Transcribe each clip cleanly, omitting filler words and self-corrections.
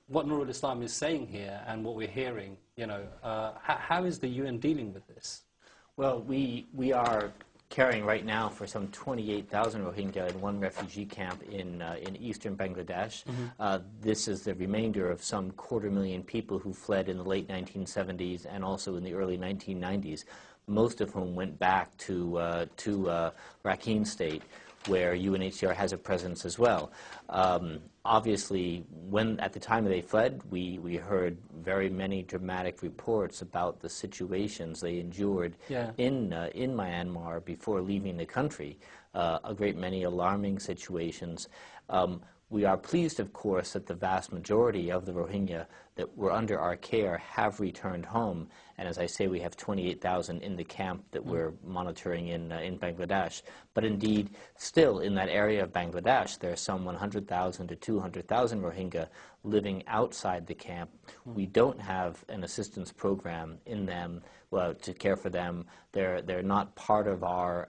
what Nurul Islam is saying here and what we're hearing, you know, how is the UN dealing with this? Well, we are caring right now for some 28,000 Rohingya in one refugee camp in eastern Bangladesh. This is the remainder of some 250,000 people who fled in the late 1970s and also in the early 1990s, most of whom went back to Rakhine State, where UNHCR has a presence as well. Obviously, at the time they fled, we heard very many dramatic reports about the situations they endured in Myanmar before leaving the country, a great many alarming situations. We are pleased, of course, that the vast majority of the Rohingya that were under our care have returned home. And as I say, we have 28,000 in the camp that we're monitoring in Bangladesh. But indeed, still in that area of Bangladesh, there are some 100,000 to 200,000 Rohingya living outside the camp. We don't have an assistance program in them to care for them. They're not part of our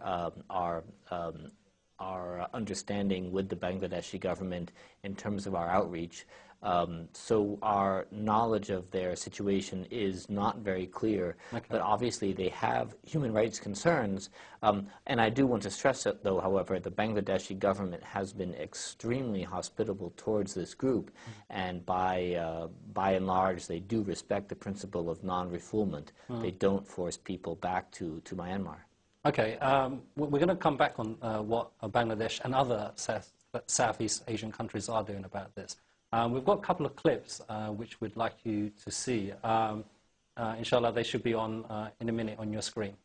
understanding with the Bangladeshi government in terms of our outreach. So our knowledge of their situation is not very clear, but obviously they have human rights concerns. And I do want to stress that, though, however, the Bangladeshi government has been extremely hospitable towards this group, and by and large, they do respect the principle of non-refoulement. They don't force people back to Myanmar. Okay, we're going to come back on what Bangladesh and other Southeast Asian countries are doing about this. We've got a couple of clips which we'd like you to see. Inshallah, they should be on in a minute on your screen.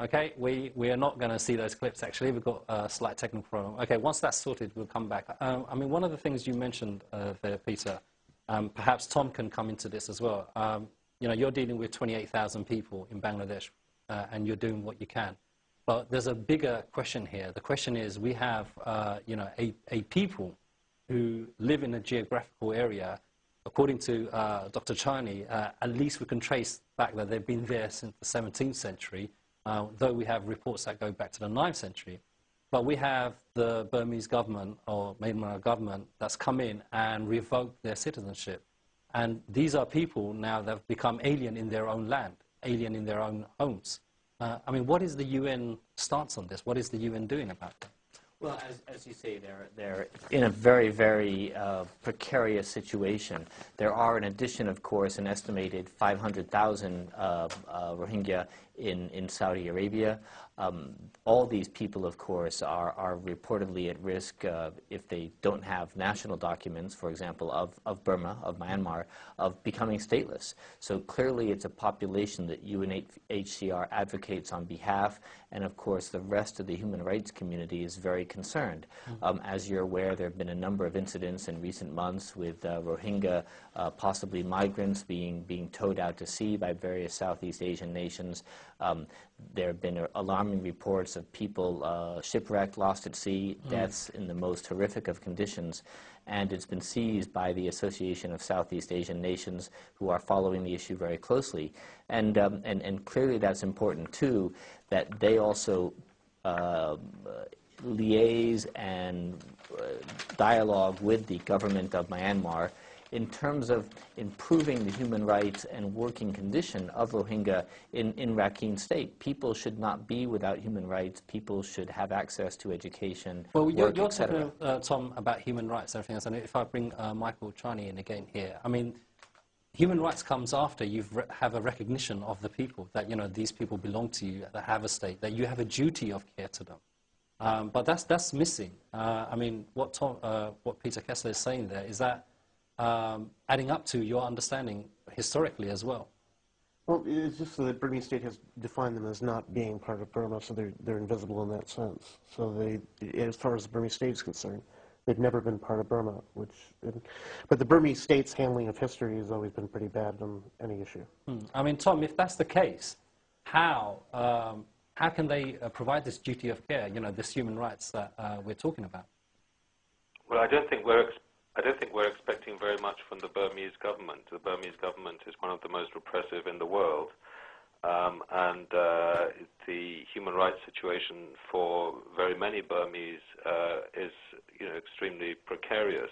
Okay, we are not going to see those clips, actually. We've got a slight technical problem. Okay, once that's sorted, we'll come back. I mean, one of the things you mentioned there, Peter, perhaps Tom can come into this as well. You know, you're dealing with 28,000 people in Bangladesh, and you're doing what you can. But there's a bigger question here. The question is, we have, you know, a people who live in a geographical area. According to Dr. Chani, at least we can trace back that they've been there since the 17th century. Though we have reports that go back to the 9th century. But we have the Burmese government or Myanmar government that's come in and revoked their citizenship. And these are people now that have become alien in their own land, alien in their own homes. I mean, what is the UN stance on this? What is the UN doing about that? Well, as you say, they're in a very, very precarious situation. There are, in addition, of course, an estimated 500,000 Rohingya in Saudi Arabia. All these people, of course, are reportedly at risk if they don't have national documents, for example, of Burma, of Myanmar, of becoming stateless. So clearly it's a population that UNHCR advocates on behalf, and of course the rest of the human rights community is very concerned. As you're aware, there have been a number of incidents in recent months with Rohingya, possibly migrants, being towed out to sea by various Southeast Asian nations. There have been alarming reports of people shipwrecked, lost at sea, deaths in the most horrific of conditions, and it's been seized by the Association of Southeast Asian Nations, who are following the issue very closely. And clearly that's important too, that they also liaise and dialogue with the government of Myanmar in terms of improving the human rights and working condition of Rohingya in Rakhine State. People should not be without human rights. People should have access to education, well, work, you're etc. talking, Tom, about human rights and everything else. And if I bring Michael Chani in again here, I mean, human rights comes after you have a recognition of the people, that, you know, these people belong to you, that have a state, that you have a duty of care to them. But that's missing. I mean, what Peter Kessler is saying there is that adding up to your understanding historically as well. Well, it's just that the Burmese state has defined them as not being part of Burma, so they're invisible in that sense. So they, as far as the Burmese state is concerned, they've never been part of Burma. But the Burmese state's handling of history has always been pretty bad on any issue. I mean, Tom, if that's the case, how can they provide this duty of care? You know, this human rights that we're talking about. Well, I don't think we're expecting very much from the Burmese government. The Burmese government is one of the most repressive in the world, and the human rights situation for very many Burmese is, extremely precarious.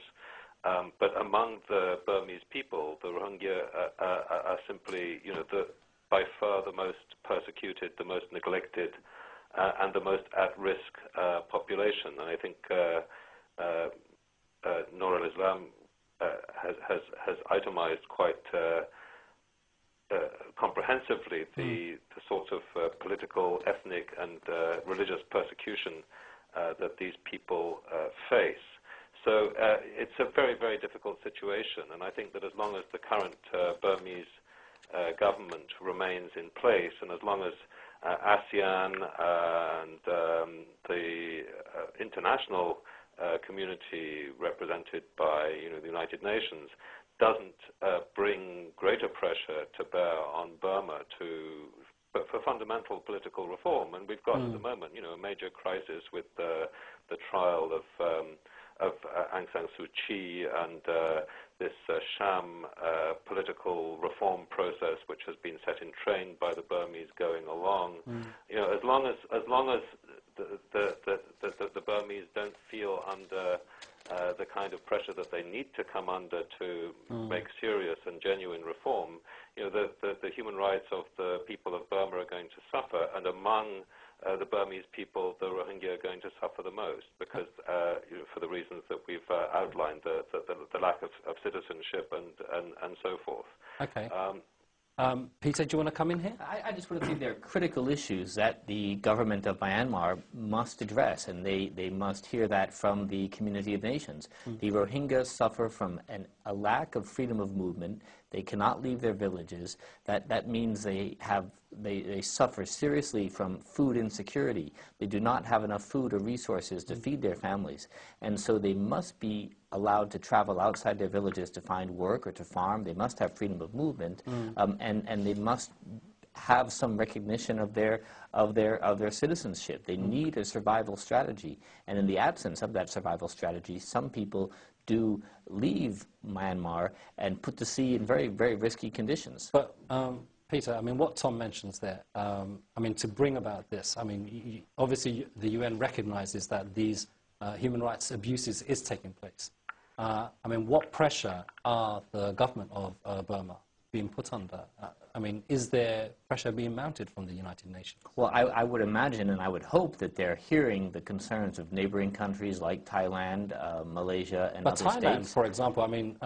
But among the Burmese people, the Rohingya are simply, by far the most persecuted, the most neglected, and the most at-risk population. And I think Nur al-Islam has itemized quite comprehensively the sorts of political, ethnic, and religious persecution that these people face. So it's a very, very difficult situation, and I think that as long as the current Burmese government remains in place, and as long as ASEAN and the international community represented by the United Nations doesn't bring greater pressure to bear on Burma for fundamental political reform, and we've got at the moment a major crisis with the trial of Aung San Suu Kyi and this sham political reform process which has been set in train by the Burmese going along. As long as the Burmese don't feel under the kind of pressure that they need to come under to make serious and genuine reform, the human rights of the people of Burma are going to suffer, and among the Burmese people, the Rohingya are going to suffer the most because, for the reasons that we've outlined, the lack of citizenship and so forth. Okay. Peter, do you want to come in here? I just want to say there are critical issues that the government of Myanmar must address, and they must hear that from the community of nations. The Rohingya suffer from a lack of freedom of movement. They cannot leave their villages. That means they suffer seriously from food insecurity. They do not have enough food or resources to feed their families, and so they must be allowed to travel outside their villages to find work or to farm. They must have freedom of movement, and they must have some recognition of their citizenship. They need a survival strategy, and in the absence of that survival strategy, some people do leave Myanmar and put to sea in very, very risky conditions. But Peter, I mean, what Tom mentions there, I mean, to bring about this, I mean, obviously the UN recognizes that these human rights abuses is taking place. I mean, what pressure are the government of Burma being put under? I mean, is there pressure being mounted from the United Nations? Well, I would imagine and I would hope that they're hearing the concerns of neighboring countries like Thailand, Malaysia, and other Thailand, states. for example, I mean,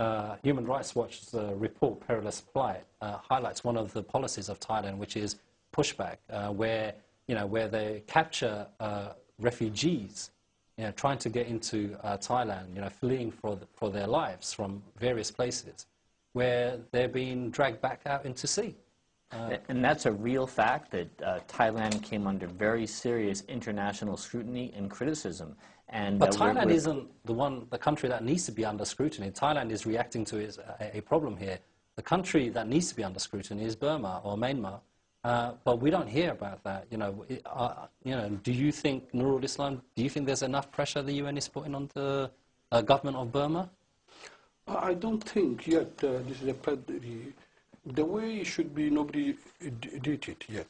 Human Rights Watch's report, Perilous Flight, highlights one of the policies of Thailand, which is pushback, where they capture refugees, trying to get into Thailand, fleeing for their lives from various places, where they're being dragged back out into sea. And that's a real fact that Thailand came under very serious international scrutiny and criticism. But Thailand isn't the country that needs to be under scrutiny. Thailand is reacting to a problem here. The country that needs to be under scrutiny is Burma or Myanmar. But we don't hear about that. Do you think, Nur al-Islam, do you think there's enough pressure the UN is putting on the government of Burma? I don't think yet this is the way it should be, nobody did it yet.